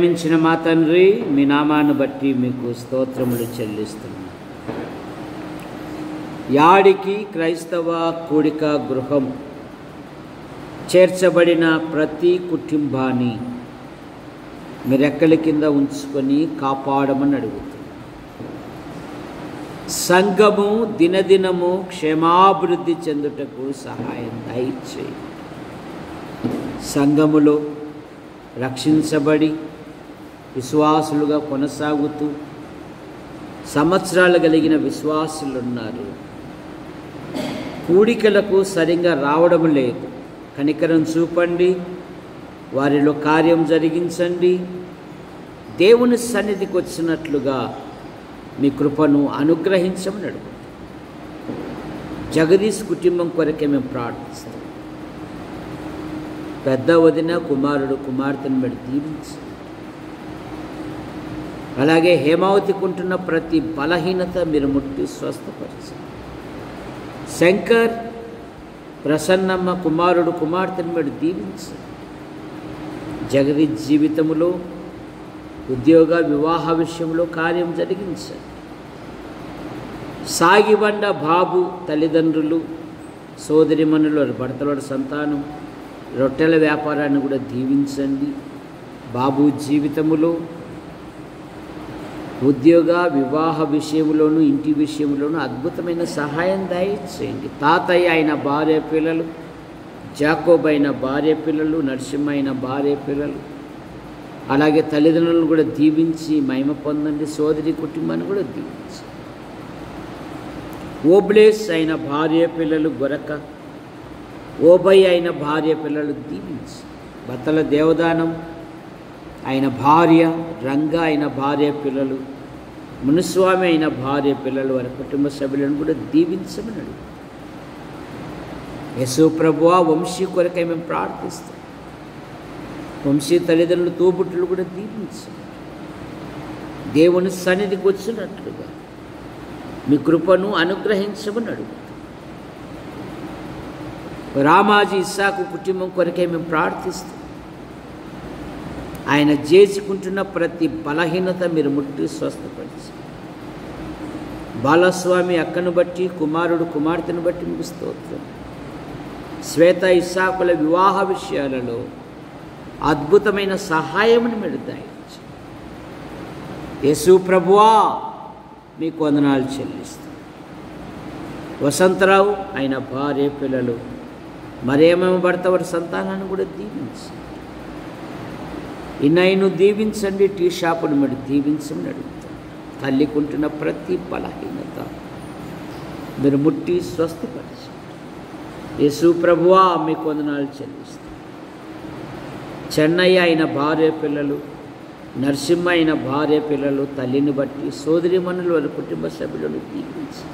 ప్రేమించిన మా తండ్రి, మీ నామాన్ని బట్టి మీకు స్తోత్రములు చెల్లిస్తున్నాను. యాడికి క్రైస్తవ కూడిక గృహం చేర్చబడిన ప్రతి కుటుంబాన్ని మీరెక్కల కింద ఉంచుకొని కాపాడమని అడుగుతున్నాను. సంఘము దినదినము క్షేమాభివృద్ధి చెందుటకు సహాయం దయచేయి. సంఘములో రక్షించబడి విశ్వాసులుగా కొనసాగుతూ సంవత్సరాలు కలిగిన విశ్వాసులు ఉన్నారు. కూడికలకు సరిగా రావడం లేదు. కనికరం చూపండి, వారిలో కార్యం జరిగించండి. దేవుని సన్నిధికి వచ్చినట్లుగా మీ కృపను అనుగ్రహించమని అడుగుతాం. జగదీష్ కుటుంబం కొరకే మేము ప్రార్థిస్తాం. పెద్ద వదిన కుమారుడు కుమార్తెను బట్టి దీవించి, అలాగే హేమావతికి ఉంటున్న ప్రతి బలహీనత మీరు ముట్టి స్వస్థపరచండి. శంకర్ ప్రసన్నమ్మ కుమారుడు కుమార్తెను బట్టి దీవించి, జగదీష్ జీవితంలో ఉద్యోగ వివాహ విషయంలో కార్యం జరిగించండి. సాగిబండ బాబు తల్లిదండ్రులు, సోదరిమణులు, భర్తల సంతానం, రొట్టెల వ్యాపారాన్ని కూడా దీవించండి. బాబు జీవితములో ఉద్యోగ వివాహ విషయంలోనూ ఇంటి విషయంలోనూ అద్భుతమైన సహాయం దయచేయండి. తాతయ్య అయిన భార్య పిల్లలు, జాకోబ్ అయిన భార్య పిల్లలు, నరసింహ అయిన భార్య పిల్లలు, అలాగే తల్లిదండ్రులను కూడా దీవించి మహిమ పొందండి. సోదరి కుటుంబాన్ని కూడా దీవించి, ఓబ్లేస్ అయిన భార్య పిల్లలు, గొరక ఓబయ్ అయిన భార్య పిల్లలు దీవించి, బత్తల దేవదానం అయిన భార్య, రంగ అయిన భార్య పిల్లలు, మునుస్వామి అయిన భార్య పిల్లలు, వారి కుటుంబ సభ్యులను కూడా దీవించమని అడుగు. యేసు ప్రభువా, వంశీ కొరకై మేము ప్రార్థిస్తాం. వంశీ తల్లిదండ్రులు, తోబుట్టులు కూడా దీవించండి. దేవుని సన్నిధికి వచ్చినట్లుగా మీ కృపను అనుగ్రహించమని అడుగుతాం. రామాజీ ఇస్సాకు కుటుంబం కొరకై మేము ప్రార్థిస్తాం. ఆయన చేసుకుంటున్న ప్రతి బలహీనత మీరు ముట్టి స్వస్థపరిచి, బాలస్వామి అక్కను బట్టి, కుమారుడు కుమార్తెను బట్టి మీకు స్తోత్రం. శ్వేత ఇస్సాకుల వివాహ విషయాలలో అద్భుతమైన సహాయమును మీరు దయచేయండి. యేసు ప్రభువా, మీకు వందనాలు చెల్లిస్తాం. వసంతరావు ఆయన భార్య పిల్లలు, మరేమేమో భర్త వారి సంతానాన్ని కూడా దీవించండి. ఇన్నైను దీవించండి. టీ షాపును మీరు దీవించమని అడుగుతాం. తల్లికుంటున్న ప్రతి బలహీనత మీరు ముట్టి స్వస్థపరచండి. యేసు ప్రభువా, మీకు వందనాలు చెల్లిస్తాం. చెన్నయ్య అయిన భార్య పిల్లలు, నరసింహ అయిన భార్య పిల్లలు, తల్లిని బట్టి సోదరిమణులు, వారి కుటుంబ సభ్యులను దీవించి,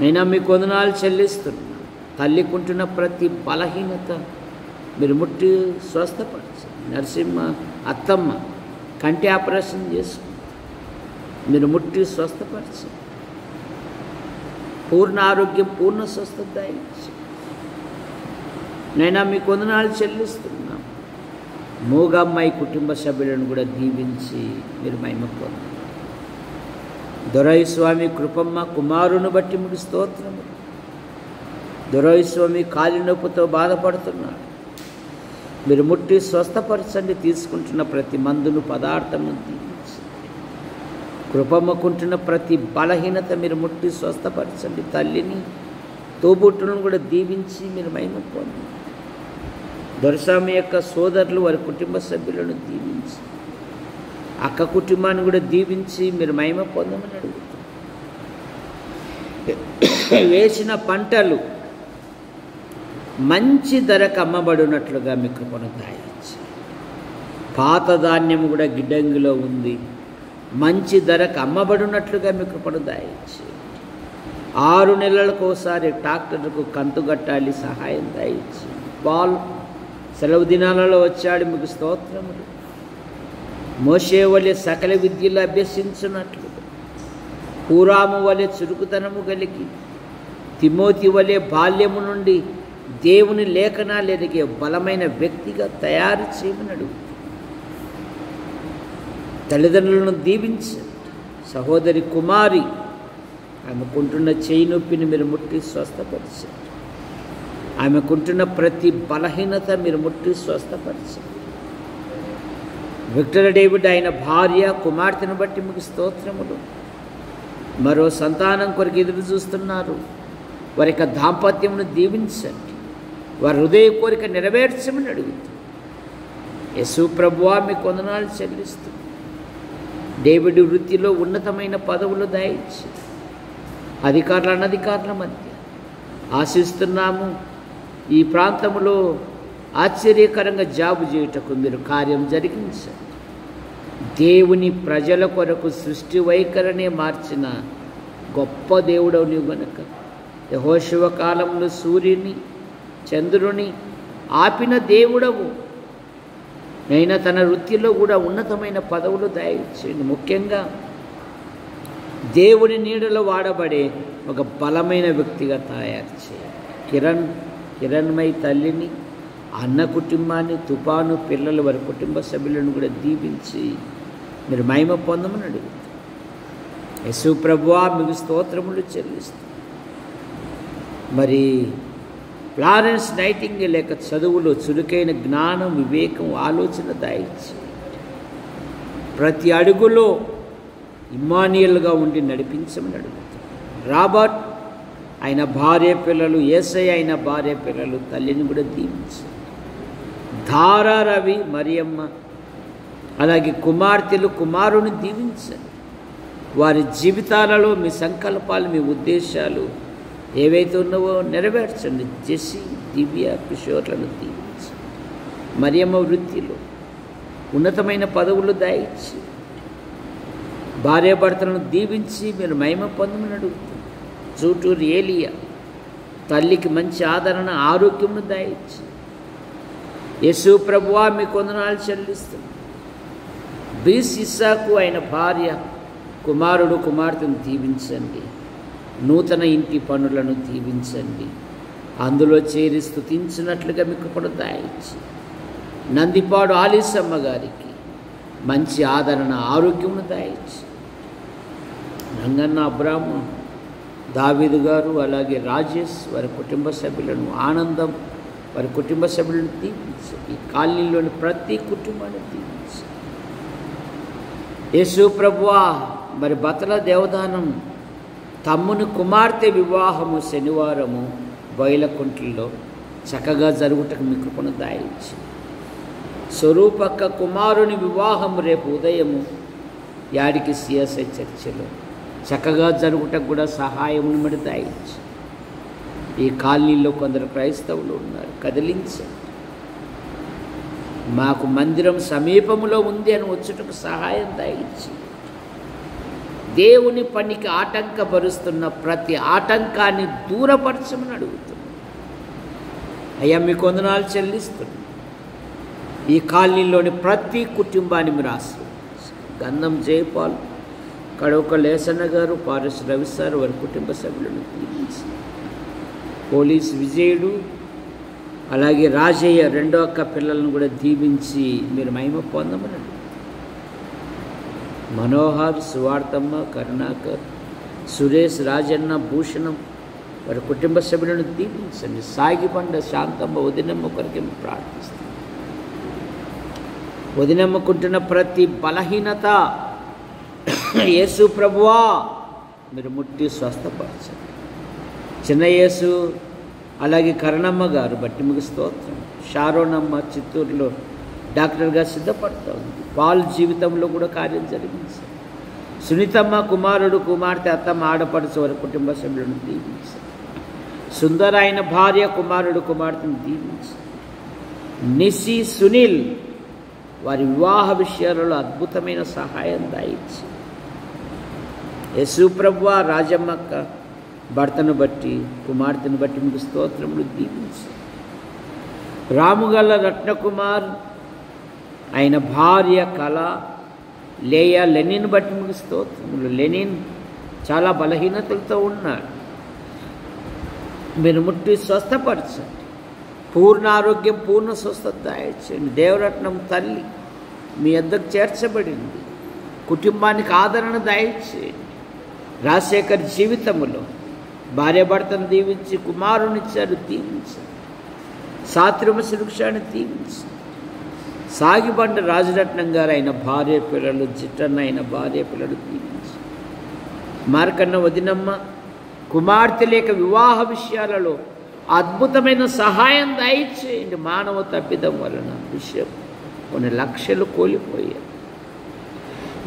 నేను మీకు వందనాలు చెల్లిస్తున్నాను. తల్లికుంటున్న ప్రతి బలహీనత మీరు ముట్టి స్వస్థపరచండి. నరసింహ అత్తమ్మ కంటి ఆపరేషన్ చేసుకుంది, మీరు ముట్టి స్వస్థపరచండి. పూర్ణ ఆరోగ్యం, పూర్ణ స్వస్థత దయచేయండి. నైనా మీకు వందనాలు చెల్లిస్తున్నాం. మూగమ్మాయి కుటుంబ సభ్యులను కూడా దీవించి మీరు మహిమ పొందండి. దొరై స్వామి కృపమ్మ కుమారుని బట్టి మీకు స్తోత్రము. దొరై స్వామి కాలి నొప్పితో బాధపడుతున్నాడు, మీరు ముట్టి స్వస్థపరచండి. తీసుకుంటున్న ప్రతి మందును పదార్థము దీవించండి. కృపమ్మకుంటున్న ప్రతి బలహీనత మీరు ముట్టి స్వస్థపరచండి. తల్లిని, తోబుట్టులను కూడా దీవించి మీరు మహిమ పొందండి. దొరస్వామి యొక్క సోదరులు, వారి కుటుంబ సభ్యులను దీవించి, అక్క కుటుంబాన్ని కూడా దీవించి మీరు మహిమ పొందమని అడుగుతాం. వేసిన పంటలు మంచి ధరకు అమ్మబడినట్లుగా మీ కృపను దయచేయండి. పాత ధాన్యం కూడా గిడ్డంగిలో ఉంది, మంచి ధరకు అమ్మబడినట్లుగా మీ కృపను దయచేయండి. 6 నెలలకు ఒకసారి ట్రాక్టర్కు కంతు కట్టాలి, సహాయం దయచేయండి. పాల్ సెలవు దినాలలో వచ్చాడు, మీకు స్తోత్రములు. మోషే వలె సకల విద్యలు అభ్యసించున్నట్లు, హూరాము వలె చురుకుతనము కలిగి, తిమోతి వలె బాల్యము నుండి దేవుని లేఖనాలు ఎదిగే బలమైన వ్యక్తిగా తయారు చేయమని అడుగుతాం. తల్లిదండ్రులను దీవించండి. సహోదరి కుమారి ఆమెకుంటున్న చేయి నొప్పిని మీరు ముట్టి స్వస్థపరచండి. ఆమెకుంటున్న ప్రతి బలహీనత మీరు ముట్టి స్వస్థపరచండి. విక్టర్ డేవిడ్ ఆయన భార్య కుమార్తెను బట్టి మీకు స్తోత్రములు. మరో సంతానం కొరకు ఎదురు చూస్తున్నారు. వారి యొక్క దాంపత్యమును దీవించండి. వారి హృదయ కోరిక నెరవేర్చమని అడుగుతుంది. యేసు ప్రభువా మీకు వందనాలు చెల్లిస్తూ డేవిడ్ వృత్తిలో ఉన్నతమైన పదవులు దయచి అధికారుల అనధికారుల మధ్య ఆశిస్తున్నాము. ఈ ప్రాంతంలో ఆశ్చర్యకరంగా జాబు చేయుటకు మీరు కార్యం జరిగించండి. దేవుని ప్రజల కొరకు సృష్టి వైఖరినే మార్చిన గొప్ప దేవుడవు నీవు గనుక యెహోషువ కాలంలో సూర్యుని చంద్రుని ఆపిన దేవుడవు. నైనా తన వృత్తిలో కూడా ఉన్నతమైన పదవులు దయచేయండి. ముఖ్యంగా దేవుని నీడలో వాడబడే ఒక బలమైన వ్యక్తిగా తయారు చేయాలి. కిరణ్మయి తల్లిని, అన్న కుటుంబాన్ని, తుఫాను పిల్లలు వారి కుటుంబ సభ్యులను కూడా దీవించి మీరు మహిమ పొందమని అడుగుతాం. యేసు ప్రభువా మీకు స్తోత్రములు చెల్లిస్తాం. మరి ఫ్లారెన్స్ నైటింగేల్ లేక చదువులో చురుకైన జ్ఞానం, వివేకం, ఆలోచన దయచి ప్రతి అడుగులో ఇమ్మానియల్గా ఉండి నడిపించమని అడుగుతాం. రాబర్ట్ ఆయన భార్య పిల్లలు, యేసయ్య అయిన భార్య పిల్లలు, తల్లిని కూడా దీవించండి. ధారా రవి, మరియమ్మ అలాగే కుమార్తెలు, కుమారుని దీవించండి. వారి జీవితాలలో మీ సంకల్పాలు, మీ ఉద్దేశాలు ఏవైతే ఉన్నావో నెరవేర్చండి. జెసి, దివ్య, కిషోర్లను దీవించండి. మరియమ్మ వృత్తిలో ఉన్నతమైన పదవులు దయచి భార్యాభర్తలను దీవించి మీరు మహిమ పొందమని అడుగుతుంది. చూటూరు ఏలియా తల్లికి మంచి ఆదరణ, ఆరోగ్యమును దయచి యేసు ప్రభువా మీకు వందనాలు చెల్లిస్తుంది. బీస్ ఇస్సాకు ఆయన భార్య, కుమారుడు, కుమార్తెను దీవించండి. నూతన ఇంటి పనులను దీవించండి. అందులో చేరి స్తుతించినట్లుగా మీకు కూడా దయచి నందిపాడు ఆలీసమ్మ గారికి మంచి ఆదరణ, ఆరోగ్యమును దయచి రంగన్న, అబ్రాము, దావీదు గారు అలాగే రాజేష్ వారి కుటుంబ సభ్యులను, ఆనందం వారి కుటుంబ సభ్యులను దీవించండి. ఈ కాలనీలోని ప్రతి కుటుంబాన్ని దీవించండి. యేసు ప్రభువా మరి బతల దేవదానం తమ్ముని కుమార్తె వివాహము శనివారము బయలకుంట్లలో చక్కగా జరుగుటకు మీ కృపను దయచి స్వరూపక్క కుమారుని వివాహము రేపు ఉదయము యాడికి సిఎస్ఐ చర్చిలో చక్కగా జరుగుటకు కూడా సహాయమును మరి దయచి ఈ కాలనీలో కొందరు క్రైస్తవులు ఉన్నారు, కదిలించండి. మాకు మందిరం సమీపంలో ఉంది అని వచ్చుటకు సహాయం దయచి దేవుని పనికి ఆటంకపరుస్తున్న ప్రతి ఆటంకాన్ని దూరపరచమని అడుగుతున్నాం. అయ్యా మీకు వందనాలు చెల్లిస్తున్నాం. ఈ కాలనీలోని ప్రతి కుటుంబాన్ని మీరు ఆశీర్వదించండి. గంధం జయపాల్, కడవక లేసన్న గారు, పారస్ రవి సార్ వారి కుటుంబ సభ్యులను దీవించండి. పోలీస్ విజయుడు అలాగే రాజయ్య రెండో అక్క పిల్లలను కూడా దీవించి మీరు మహిమ పొందమని. మనోహర్, సువార్తమ్మ, కరుణాకర్, సురేష్, రాజన్న, భూషణం వారి కుటుంబ సభ్యులను దీవించండి. సాగిపండ శాంతమ్మ, వదినమ్మ కొరికి ప్రార్థిస్తాం. వదినమ్మకుంటున్న ప్రతి బలహీనత యేసు ప్రభువా మీరు ముట్టి స్వస్థపరచండి. చిన్న యేసు అలాగే కరుణమ్మ గారు బట్టి మీకు స్తోత్రం. షారోనమ్మ చిత్తూరులో డాక్టర్గా సిద్ధపడుతూ ఉంది. పాల్ జీవితంలో కూడా కార్యం జరిగించారు. సునీతమ్మ కుమారుడు, కుమార్తె, అత్తమ్మ, ఆడపడుచు వారి కుటుంబ సభ్యులను దీవించారు. సుందర అయిన భార్య, కుమారుడు, కుమార్తెను దీవించారు. నిసి, సునీల్ వారి వివాహ విషయాలలో అద్భుతమైన సహాయం దాయిచ్చి యేసు ప్రభువా రాజమ్మక్క భర్తను బట్టి, కుమార్తెను బట్టి మీకు స్తోత్రములు దీవించారు. రాముగల్ల రత్నకుమార్ ఆయన భార్య కళ, లేయా, లెనిన్ బట్టి మీకు స్తోత్రములు. లెనిన్ చాలా బలహీనతలతో ఉన్నాడు, మీరు ముట్టి స్వస్థపరచండి. పూర్ణ ఆరోగ్యం, పూర్ణ స్వస్థత దయచేయండి. దేవరత్నం తల్లి మీ వద్దకు చేర్చబడింది. కుటుంబానికి ఆదరణ దయచేయండి. రాజశేఖర్ జీవితంలో భార్యాభర్తను దీవించి కుమారునిచ్చారు, దీవించండి. సాత్రిమ శిక్షాన్ని దీవించండి. సాగిబండ రాజరత్నం గారు అయిన భార్య పిల్లలు, జిట్టన్న అయిన భార్య పిల్లలు దీవించండి. మార్కన్న వదినమ్మ కుమార్తె లేక వివాహ విషయాలలో అద్భుతమైన సహాయం దయచేయండి. మానవ తప్పిదం వలన విషయం కొన్ని లక్షలు కోల్పోయారు.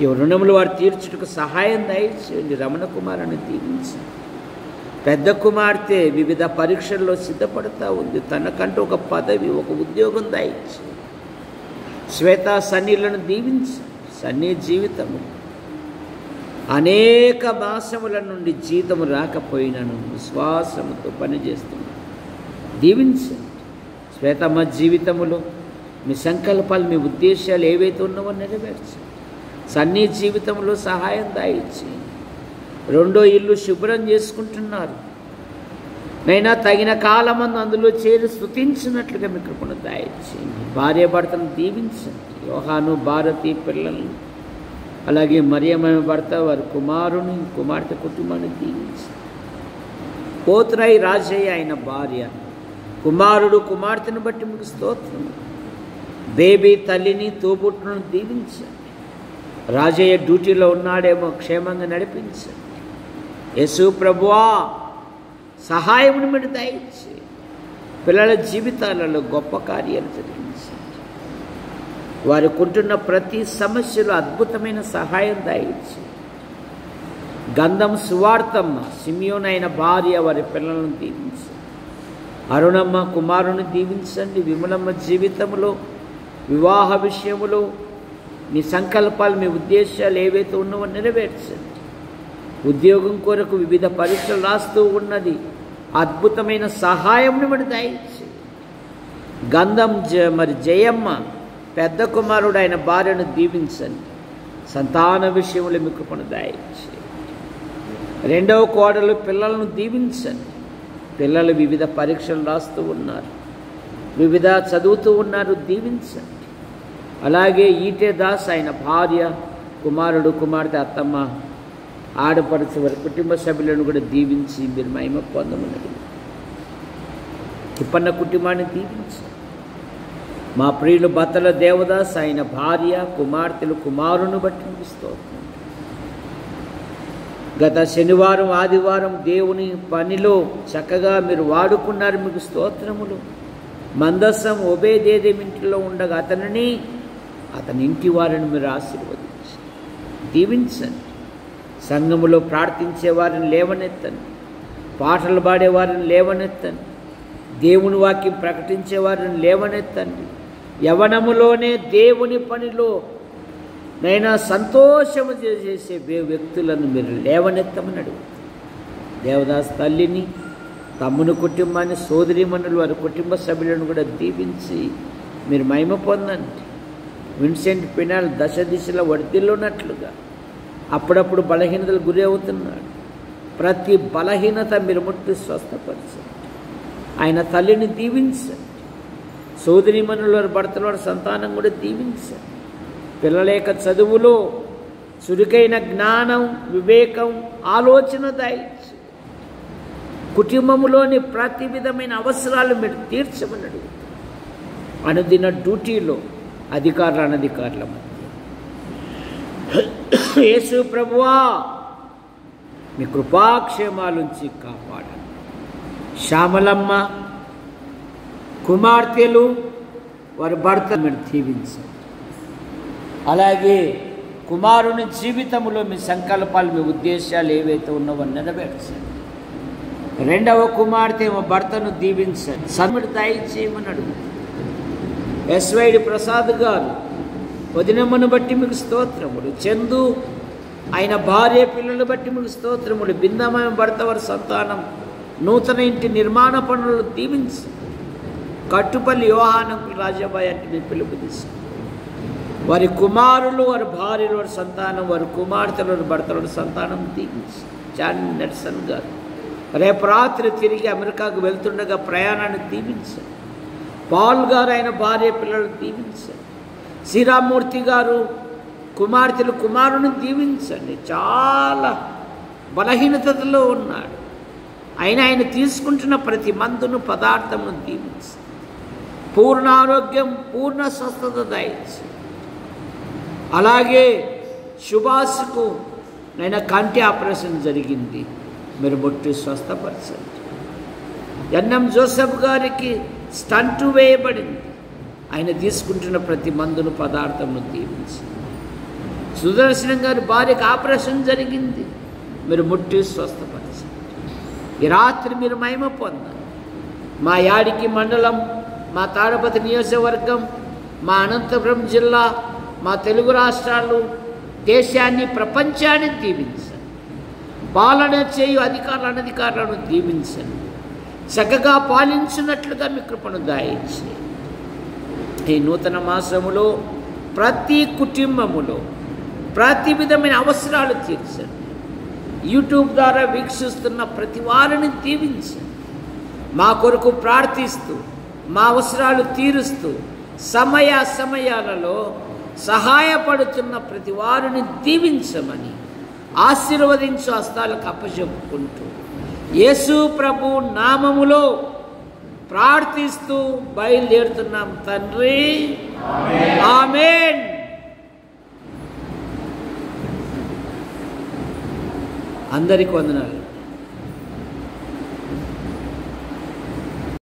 ఈ రుణములు వారు తీర్చుటకు సహాయం దయచేయండి. రమణ కుమారుని దీవించండి. పెద్ద కుమార్తె వివిధ పరీక్షల్లో సిద్ధపడుతూ ఉంది. తనకంటూ ఒక పదవి, ఒక ఉద్యోగం దయచేయండి. శ్వేత సన్నీలను దీవించండి. సన్నీ జీవితము అనేక మాసముల నుండి జీతము రాకపోయినను విశ్వాసముతో పనిచేస్తున్నాను, దీవించండి. శ్వేతమ్మ జీవితములో మీ సంకల్పాలు, మీ ఉద్దేశాలు ఏవైతే ఉన్నావో నెరవేర్చండి. సన్నీ జీవితంలో సహాయం దయచేయండి. రెండో ఇల్లు శుభ్రం చేసుకుంటున్నారు. నైనా తగిన కాలమందు అందులో చేరి స్తుతించినట్లుగా మీ కృపను దయచేయండి. భార్యాభర్తను దీవించండి. యోహాను, భారతి పిల్లల్ని, అలాగే మరియమ్మ భర్త, వారి కుమారుని, కుమార్తె కుటుంబాన్ని దీవించండి. పోతురాయి రాజయ్య ఆయన భార్య, కుమారుడు, కుమార్తెను బట్టి మీకు స్తోత్రం. బేబీ తల్లిని, తోబుట్టును దీవించండి. రాజయ్య డ్యూటీలో ఉన్నాడేమో, క్షేమంగా నడిపించండి. యేసు ప్రభువా సహాయమును మీరు దయచేయండి. పిల్లల జీవితాలలో గొప్ప కార్యాలు జరిగించండి. వారు కొంటున్న ప్రతి సమస్యలో అద్భుతమైన సహాయం దయచేయండి. గంధం సువార్తమ్మ, సిమియోనైన భార్య, వారి పిల్లలను దీవించండి. అరుణమ్మ కుమారుని దీవించండి. విమలమ్మ జీవితంలో వివాహ విషయములో మీ సంకల్పాలు, మీ ఉద్దేశాలు ఏవైతే ఉన్నావో నెరవేర్చండి. ఉద్యోగం కొరకు వివిధ పరీక్షలు రాస్తూ ఉన్నది, అద్భుతమైన సహాయంని మరి దయచేయండి. గంధం జయమ్మ పెద్ద కుమారుడు ఆయన భార్యను దీవించండి. సంతాన విషయంలో మీ కృపను దయచేయండి. రెండవ కోడలు పిల్లలను దీవించండి. పిల్లలు వివిధ పరీక్షలు రాస్తూ ఉన్నారు, వివిధ చదువుతూ ఉన్నారు, దీవించండి. అలాగే ఈటే దాస్ ఆయన భార్య, కుమారుడు, కుమార్తె, అత్తమ్మ, ఆడపడుచు, వారి కుటుంబ సభ్యులను కూడా దీవించి మీరు మహిమ పొందమన్నది. తిప్పన్న కుటుంబాన్ని దీవించండి. మా ప్రియులు బత్తల దేవదాస్ ఆయన భార్య, కుమార్తెలు, కుమారుని బట్టి మీకు స్తోత్రం. గత శనివారం, ఆదివారం దేవుని పనిలో చక్కగా మీరు వాడుకున్నారు, మీకు స్తోత్రములు. మందసం ఒబేదేదేం ఇంటిలో ఉండగా అతనిని, అతని ఇంటి వారిని మీరు ఆశీర్వదించి దీవించండి. సంఘములో ప్రార్థించే వారిని లేవనెత్తండి. పాటలు పాడేవారిని లేవనెత్తండి. దేవుని వాక్యం ప్రకటించే వారిని లేవనెత్తండి. యవనములోనే దేవుని పనిలో నైనా సంతోషము చేసే వ్యక్తులను మీరు లేవనెత్తమని అడుగుతారు. దేవదాస్ తల్లిని, తమ్ముని కుటుంబాన్ని, సోదరీమణులు, వారి కుటుంబ సభ్యులను కూడా దీవించి మీరు మహిమ పొందండి. విన్సెంట్ పినాల్ దశ దిశలో వర్ధిల్లున్నట్లుగా అప్పుడప్పుడు బలహీనతలు గురి అవుతున్నాడు. ప్రతి బలహీనత మీరు ముట్టి స్వస్థపరచండి. ఆయన తల్లిని దీవించండి. సోదరీమణుల భర్తల సంతానం కూడా దీవించండి. పిల్లల యొక్క చదువులో చురుకైన జ్ఞానం, వివేకం, ఆలోచన దయచేయండి. కుటుంబంలోని ప్రతి విధమైన అవసరాలు మీరు తీర్చమని అడుగుతారు. అనుదిన డ్యూటీలో అధికారులు, అనధికారుల మధ్య యేసు ప్రభువా మీ కృపాక్షేమాలుంచి కాపాడండి. శ్యామలమ్మ కుమార్తెలు, వారి భర్త మీరు దీవించండి. అలాగే కుమారుని జీవితంలో మీ సంకల్పాలు, మీ ఉద్దేశాలు ఏవైతే ఉన్నావో నెరవేర్చండి. రెండవ కుమార్తె భర్తను దీవించండి. సన్మిడి దయచేయమని అడుగుతారు. ఎస్వైడి ప్రసాద్ గారు వదినమ్మను బట్టి మీకు స్తోత్రములు. చందు ఆయన భార్య, పిల్లలు బట్టి మీకు స్తోత్రములు. బిందమైన భర్త, వారి సంతానం, నూతన ఇంటి నిర్మాణ పనులను దీవించండి. కట్టుపల్లి యోహానంకు రాజాబాయి అంటే మీ పిలుపు తీసుకు వారి కుమారులు, వారి భార్యలు, వారి సంతానం, వారి కుమార్తెలు, వారి భర్తల సంతానం దీవించి. జాన్ నెల్సన్ గారు రేపు రాత్రి తిరిగి అమెరికాకు వెళ్తుండగా ప్రయాణాన్ని దీవించండి. పాల్ గారు ఆయన భార్య, పిల్లలు దీవించండి. శ్రీరామ్మూర్తి గారు కుమార్తెలు కుమారుని దీవించండి. చాలా బలహీనతలో ఉన్నాడు, అయినా ఆయన తీసుకుంటున్న ప్రతి మందును పదార్థమును దీవించండి. పూర్ణ ఆరోగ్యం, పూర్ణ స్వస్థత దయచేయండి. అలాగే సుభాష్కు నైనా కంటి ఆపరేషన్ జరిగింది, మీరు ముట్టి స్వస్థపరచండి. ఎన్ఎం జోసెఫ్ గారికి స్టంటు వేయబడింది, ఆయన తీసుకుంటున్న ప్రతి మందును పదార్థమును దీవించండి. సుదర్శనం గారి భార్యకు ఆపరేషన్ జరిగింది, మీరు ముట్టి స్వస్థపరచండి. ఈ రాత్రి మీరు మహిమ పొందండి. మా యాడికి మండలం, మా తాడపతి నియోజకవర్గం, మా అనంతపురం జిల్లా, మా తెలుగు రాష్ట్రాలు, దేశాన్ని, ప్రపంచాన్ని దీవించండి. పాలన చేయు అధికారులు అనధికారులను దీవించండి. చక్కగా పాలించినట్లుగా మీ కృపను దయచేయండి. ఈ నూతన మాసములో ప్రతి కుటుంబములో ప్రతి విధమైన అవసరాలు తీర్చండి. యూట్యూబ్ ద్వారా వీక్షిస్తున్న ప్రతి వారిని దీవించండి. మా కొరకు ప్రార్థిస్తూ, మా అవసరాలు తీరుస్తూ, సమయాలలో సహాయపడుతున్న ప్రతి వారిని దీవించమని ఆశీర్వదించు హస్తాలకు అప్పచెప్పుకుంటూ యేసు ప్రభు నామములో ప్రార్థిస్తూ బయలుదేరుతున్నాం తండ్రి. ఆమేన్. అందరికీ వందనాలు.